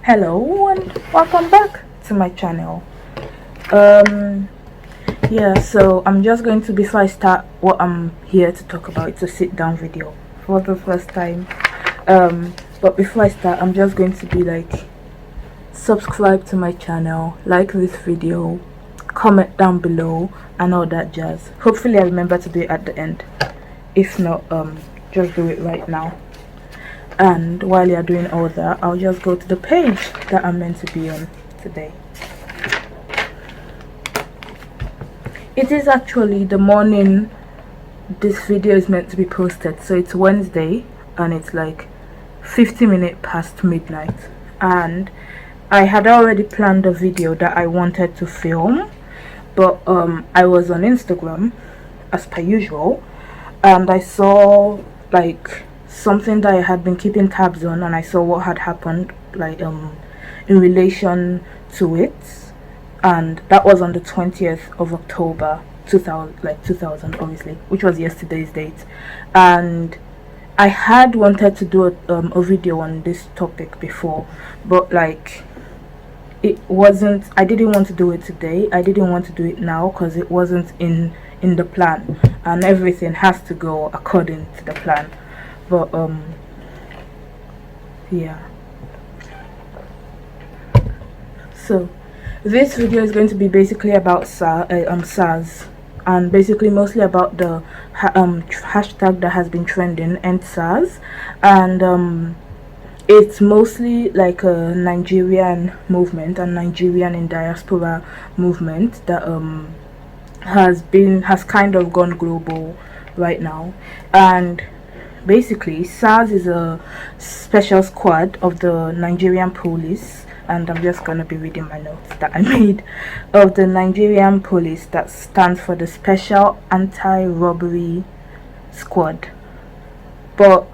Hello and welcome back to my channel. Yeah, so I'm just going to, before I start what I'm here to talk about, it's a sit down video for the first time. But before I start, I'm just going to be like, subscribe to my channel, like this video, comment down below and all that jazz. Hopefully I remember to do it at the end. If not, just do it right now. And while you're doing all that, I'll just go to the page that I'm meant to be on today. It is actually the morning this video is meant to be posted, so it's Wednesday and it's like 50 minutes past midnight, and I had already planned a video that I wanted to film, but I was on Instagram as per usual and I saw like something that I had been keeping tabs on, and I saw what had happened like in relation to it, and that was on the 20th of October 2000 obviously, which was yesterday's date. And I had wanted to do a video on this topic before, but like it wasn't, I didn't want to do it today, I didn't want to do it now because it wasn't in the plan, and everything has to go according to the plan. But yeah, so this video is going to be basically about SARS, and basically mostly about the hashtag that has been trending, endsars, and it's mostly like a Nigerian movement and Nigerian in diaspora movement that has kind of gone global right now. And basically SARS is a special squad of the Nigerian police, and I'm just gonna be reading my notes that I made, of the Nigerian police, that stands for the Special Anti-Robbery Squad. But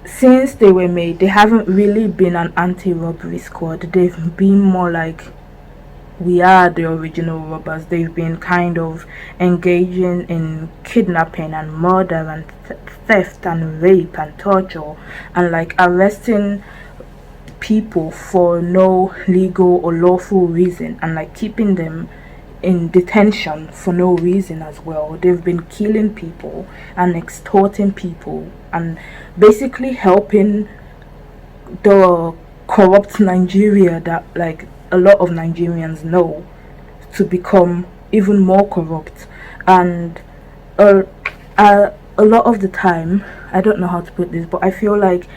since they were made, they haven't really been an anti-robbery squad. They've been more like, we are the original robbers. They've been kind of engaging in kidnapping and murder and theft and rape and torture, and like arresting people for no legal or lawful reason, and like keeping them in detention for no reason as well. They've been killing people and extorting people and basically helping the corrupt Nigeria that like a lot of Nigerians know to become even more corrupt. And a lot of the time, I don't know how to put this, but I feel like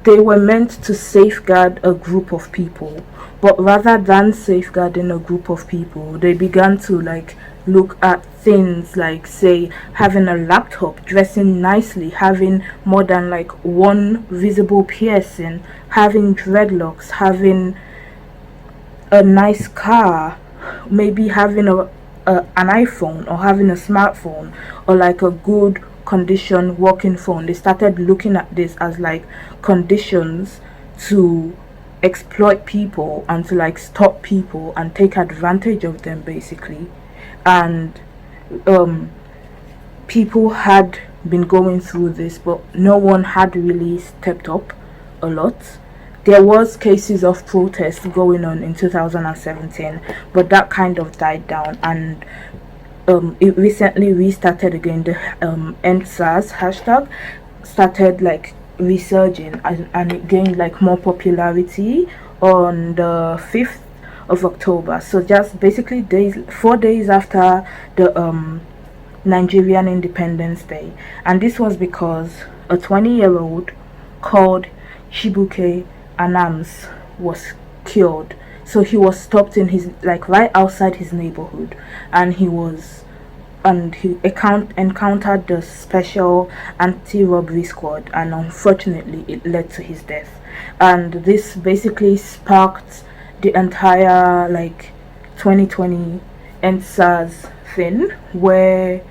they were meant to safeguard a group of people, but rather than safeguarding a group of people, they began to like look at things like, say, having a laptop, dressing nicely, having more than like one visible piercing, having dreadlocks, having a nice car, maybe having an iPhone or having a smartphone or like a good condition working phone. They started looking at this as like conditions to exploit people and to like stop people and take advantage of them basically. And people had been going through this, but no one had really stepped up a lot. There was cases of protests going on in 2017, but that kind of died down, and it recently restarted again. The endsars hashtag started like resurging, and it gained like more popularity on the 5th of October. So just basically 4 days after the Nigerian Independence Day. And this was because a 20-year-old called Chibuke Anams was killed. So he was stopped in his, like, right outside his neighborhood, and he encountered the special anti-robbery squad, and unfortunately it led to his death. and this basically sparked the entire 2020 endsars thing, where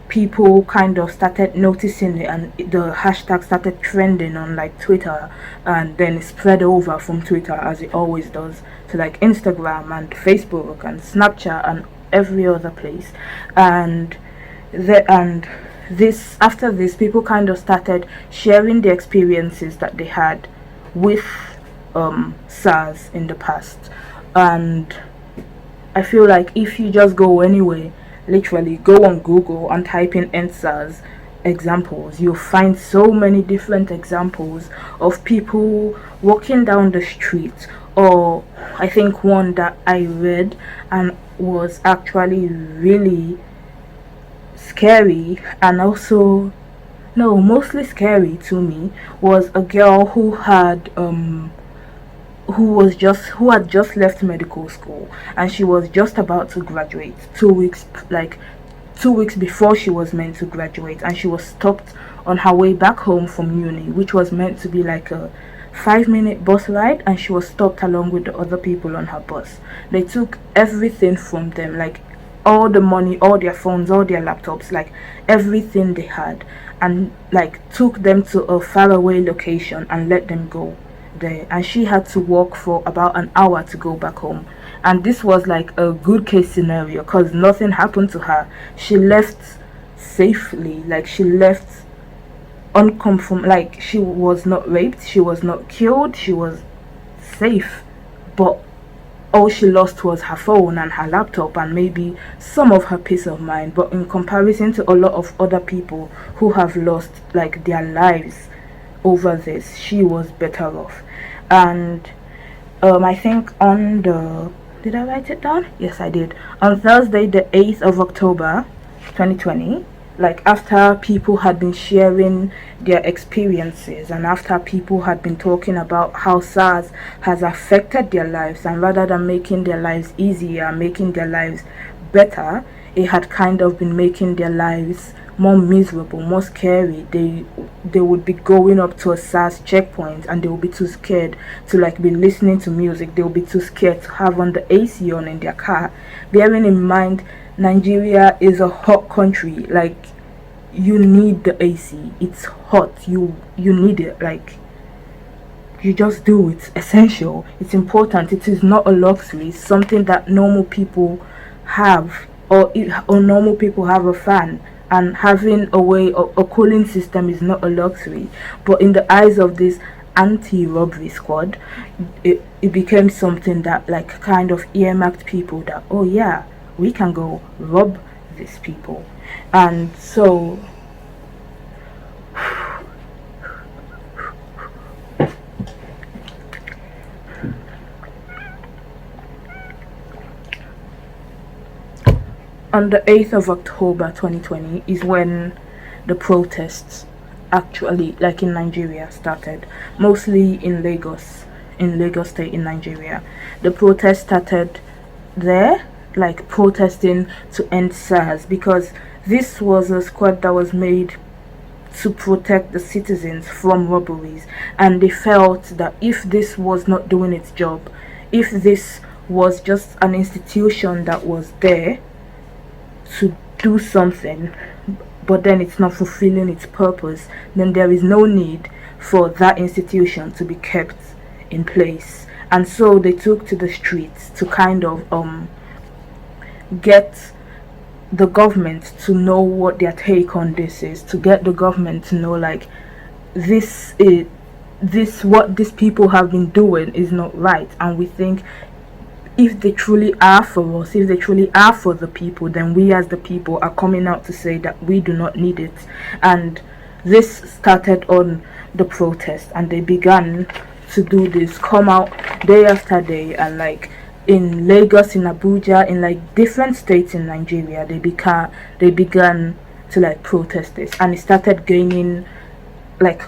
people kind of started noticing it and the hashtag started trending on Twitter, and then it spread over from Twitter, as it always does, to Instagram and Facebook and Snapchat and every other place. And this after this, people kind of started sharing the experiences that they had with SARS in the past. And I feel like if you just go anywhere, literally go on Google and type in endsars examples, you'll find so many different examples of people walking down the street. Or I think one that I read and was actually really scary, and also no, mostly scary to me, was a girl who had who had just left medical school, and she was just about to graduate 2 weeks, 2 weeks before she was meant to graduate, and she was stopped on her way back home from uni, which was meant to be like a 5-minute bus ride, and she was stopped along with the other people on her bus. They took everything from them, all the money, all their phones, all their laptops, everything they had, and took them to a faraway location and let them go there. And she had to walk for about an hour to go back home. And this was a good case scenario, because nothing happened to her. She left safely, she left unconfirmed, she was not raped, she was not killed, she was safe. But all she lost was her phone and her laptop and maybe some of her peace of mind. But in comparison to a lot of other people who have lost their lives over this, she was better off. And I think on the, did I write it down? Yes, I did. On Thursday, the 8th of October 2020, after people had been sharing their experiences, and after people had been talking about how SARS has affected their lives, and rather than making their lives easier, making their lives better, it had kind of been making their lives more miserable, more scary. They would be going up to a SARS checkpoint, and they would be too scared to be listening to music. They would be too scared to have on the AC on in their car, bearing in mind Nigeria is a hot country. You need the AC. It's hot. You need it. You just do. It's essential. It's important. It is not a luxury. It's something that normal people have, or normal people have a fan, and having a cooling system is not a luxury. But in the eyes of this anti-robbery squad, it became something that kind of earmarked people that, oh yeah, we can go rob these people. And so on the 8th of October 2020 is when the protests actually, in Nigeria, started, mostly in Lagos State in Nigeria. The protest started there, protesting to end SARS, because this was a squad that was made to protect the citizens from robberies, and they felt that if this was not doing its job, if this was just an institution that was there to do something, but then it's not fulfilling its purpose, then there is no need for that institution to be kept in place. And so they took to the streets to kind of get the government to know what their take on this is, to get the government to know this what these people have been doing is not right, and we think if they truly are for us, if they truly are for the people, then we as the people are coming out to say that we do not need it. And this started on the protest, and they began to do this, come out day after day, and in Lagos, in Abuja, in different states in Nigeria, they began to protest this, and it started gaining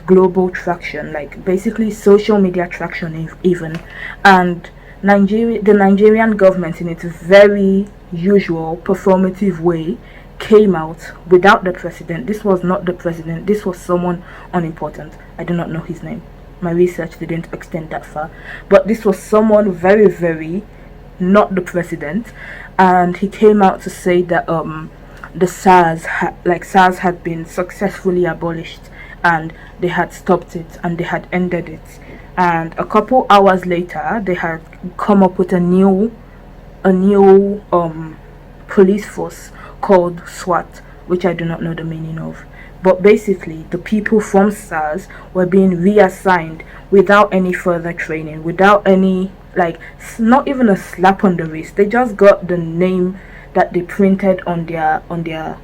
global traction, basically social media traction even. And the Nigerian government, in its very usual performative way, came out without the president. This was not the president, this was someone unimportant. I do not know his name. my research didn't extend that far, but this was someone very, very not the president, and he came out to say that the SARS had been successfully abolished, and they had stopped it and they had ended it. And a couple hours later, they had come up with a new police force called SWAT, which I do not know the meaning of. But basically, the people from SARS were being reassigned without any further training, without any, like, not even a slap on the wrist. They just got the name that they printed on their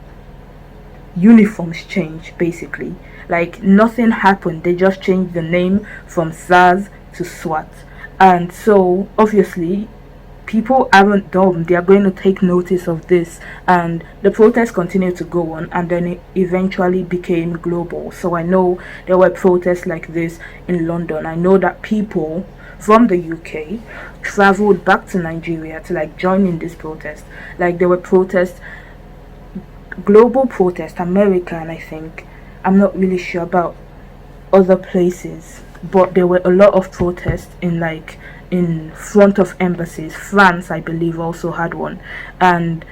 uniforms changed, basically. Like, nothing happened. They just changed the name from SARS to SWAT. And so obviously people aren't dumb. They are going to take notice of this, and the protests continued to go on, and then it eventually became global. So I know there were protests like this in London. I know that people from the UK traveled back to Nigeria to like join in this protest. Like, there were protests, global protests, American, I think. I'm not really sure about other places, but there were a lot of protests in front of embassies. France, I believe, also had one, and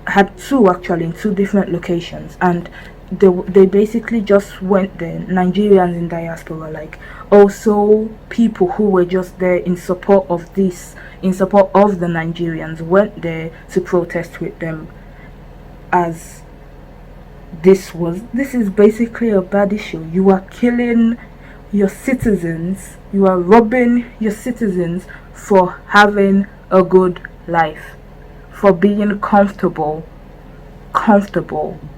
had two actually in two different locations. And they basically just went there, Nigerians in diaspora, like also people who were just there in support of this, in support of the Nigerians, went there to protest with them, as this is basically a bad issue. You are killing your citizens, you are robbing your citizens for having a good life, for being comfortable,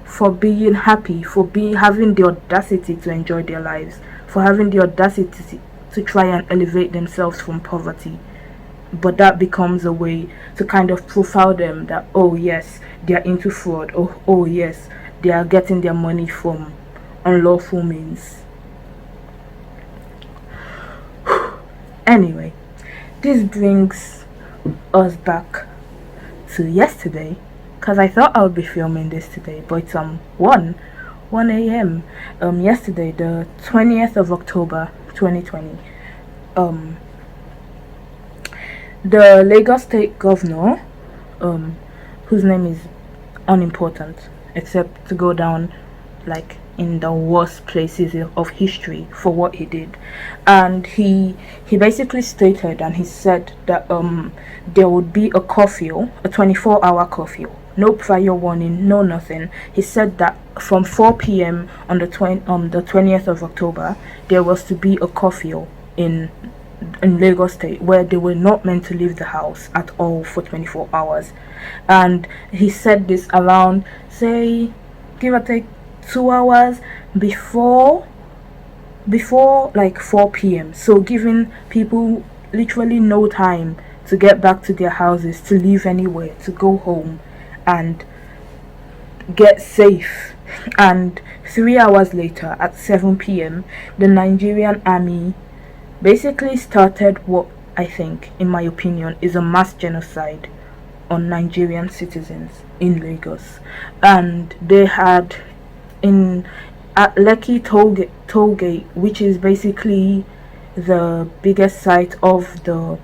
for being happy, for having the audacity to enjoy their lives, for having the audacity to try and elevate themselves from poverty. But that becomes a way to kind of profile them, that, oh yes, they are into fraud, oh yes, they are getting their money from unlawful means. Anyway, this brings us back to yesterday, because I thought I would be filming this today, but it's 1 a.m. Yesterday, the 20th of October 2020. The Lagos State Governor, whose name is unimportant, except to go down like in the worst places of history for what he did, and he basically stated, and he said that there would be a curfew, a 24-hour curfew, no prior warning, no nothing. He said that from 4 p.m. on the 20th of October, there was to be a curfew in Lagos State, where they were not meant to leave the house at all for 24 hours. And he said this around, say, give or take 2 hours before like 4 p.m. so giving people literally no time to get back to their houses, to leave anywhere, to go home and get safe. And 3 hours later, at 7 p.m, the Nigerian army basically started what I think, in my opinion, is a mass genocide on Nigerian citizens in Lagos. And they had at Lekki Tollgate, which is basically the biggest site of the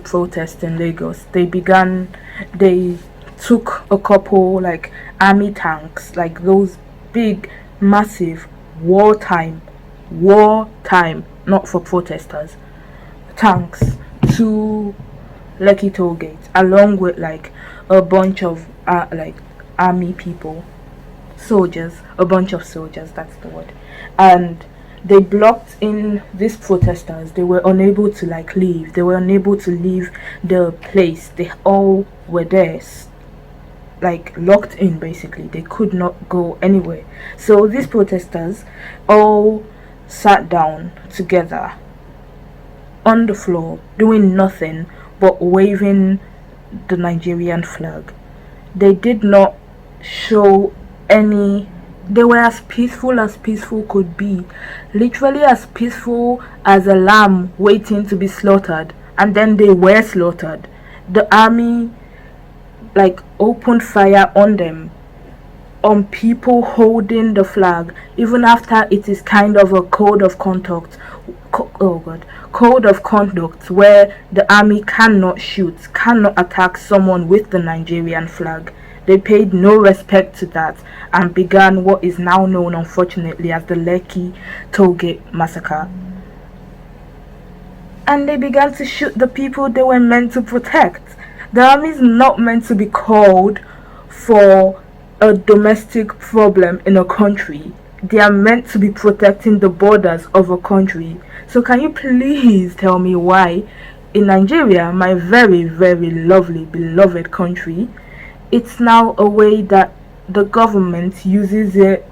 protest in Lagos. They took a couple like army tanks, like those big massive wartime, not for protesters, tanks, to Lekki Tollgate, along with like a bunch of like army people, a bunch of soldiers, that's the word. And they blocked in these protesters. They were unable to like leave. They were unable to leave the place. They all were there, like locked in, basically. They could not go anywhere. So these protesters all sat down together on the floor, doing nothing but waving the Nigerian flag. They did not show any. They were as peaceful could be, literally as peaceful as a lamb waiting to be slaughtered, and then they were slaughtered. The army like opened fire on them on people holding the flag, even after it is kind of a code of conduct. Code of conduct where the army cannot shoot, cannot attack someone with the Nigerian flag. They paid no respect to that and began what is now known, unfortunately, as the Lekki Tollgate massacre. And they began to shoot the people they were meant to protect. The army is not meant to be called for a domestic problem in a country. They are meant to be protecting the borders of a country. So can you please tell me why in Nigeria, my very, very lovely, beloved country, it's now a way that the government uses it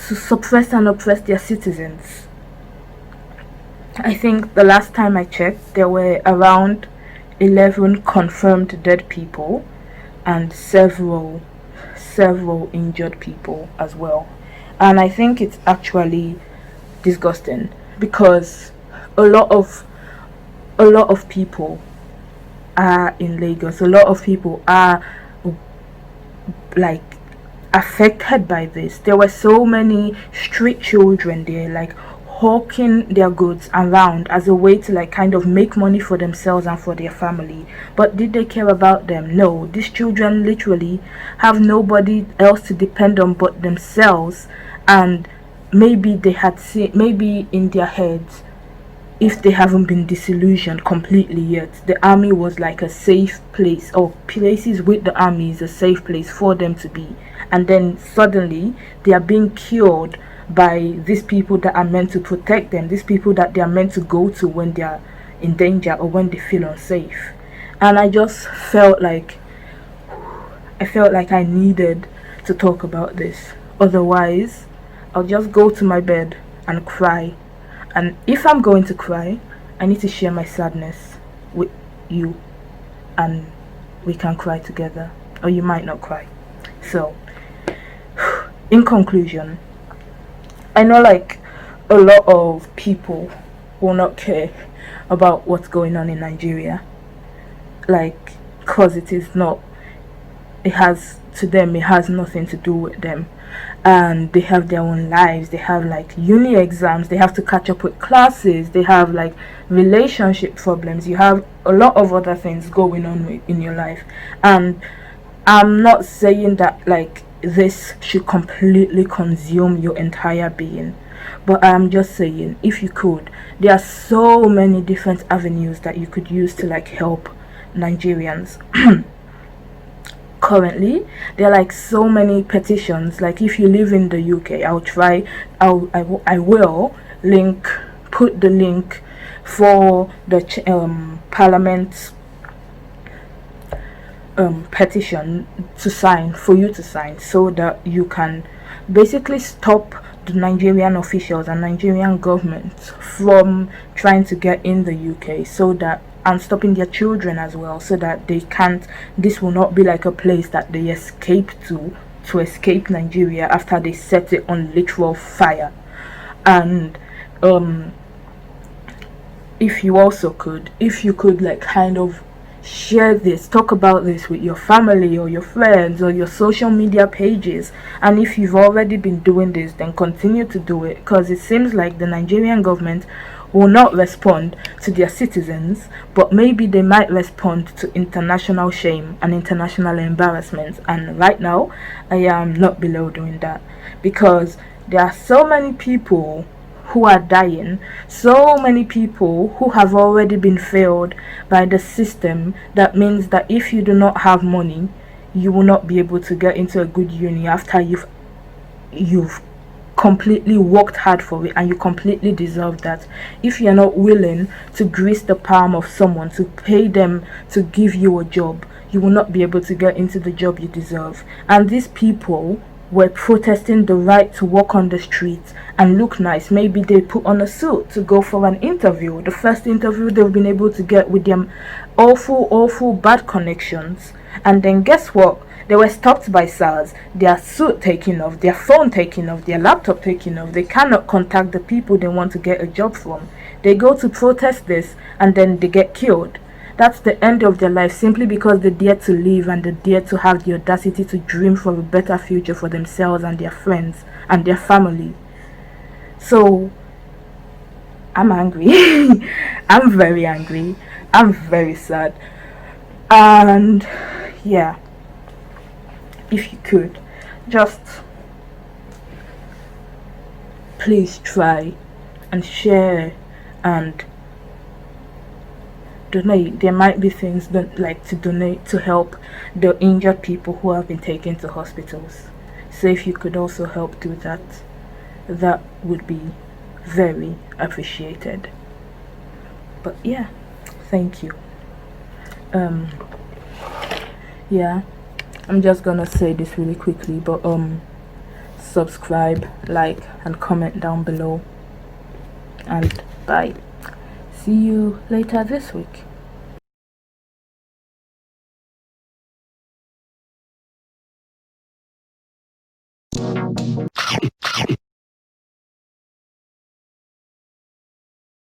to suppress and oppress their citizens? I think the last time I checked, there were around 11 confirmed dead people and several injured people as well. And I think it's actually disgusting because a lot of people are in Lagos. A lot of people are like affected by this. There were so many street children there, like hawking their goods around as a way to like kind of make money for themselves and for their family. But did they care about them? No. These children literally have nobody else to depend on but themselves, and maybe they had seen, maybe in their heads, if they haven't been disillusioned completely yet, the army was like a safe place, or places with the army is a safe place for them to be, and then suddenly they are being killed by these people that are meant to protect them, these people that they are meant to go to when they are in danger or when they feel unsafe. And I just felt like I needed to talk about this. Otherwise, I'll just go to my bed and cry. And if I'm going to cry, I need to share my sadness with you, and we can cry together, or you might not cry. So, in conclusion, I know like a lot of people will not care about what's going on in Nigeria, like, cause it has nothing to do with them, and they have their own lives. They have like uni exams, they have to catch up with classes, they have like relationship problems, you have a lot of other things going on in your life. And I'm not saying that like this should completely consume your entire being, but I'm just saying, if you could, there are so many different avenues that you could use to like help Nigerians. Currently there are like so many petitions. Like if you live in the UK, I will put the link for the Parliament petition to sign, for you to sign, so that you can basically stop the Nigerian officials and Nigerian government from trying to get in the UK, so that, and stopping their children as well, so that this will not be like a place that they escape to escape Nigeria after they set it on literal fire. And if you could like kind of share this, talk about this with your family or your friends or your social media pages. And if you've already been doing this, then continue to do it, because it seems like the Nigerian government will not respond to their citizens, but maybe they might respond to international shame and international embarrassment. And right now I am not below doing that, because there are so many people who are dying, so many people who have already been failed by the system. That means that if you do not have money, you will not be able to get into a good uni after you've completely worked hard for it, and you completely deserve that. If you're not willing to grease the palm of someone, to pay them to give you a job, you will not be able to get into the job you deserve. And these people were protesting the right to walk on the streets and look nice. Maybe they put on a suit to go for an interview, the first interview they've been able to get with them awful bad connections. And then guess what? They were stopped by SARS, their suit taken off, their phone taken off, their laptop taken off. They cannot contact the people they want to get a job from. They go to protest this and then they get killed. that's the end of their life, simply because they dare to live and they dare to have the audacity to dream for a better future for themselves and their friends and their family. So I'm angry. I'm very angry. I'm very sad. And yeah, if you could just please try and share and donate. There might be things that like to donate to help the injured people who have been taken to hospitals. So if you could also help do that, that would be very appreciated. But yeah, thank you. Yeah, I'm just gonna say this really quickly, but subscribe, like, and comment down below, and bye. See you later this week.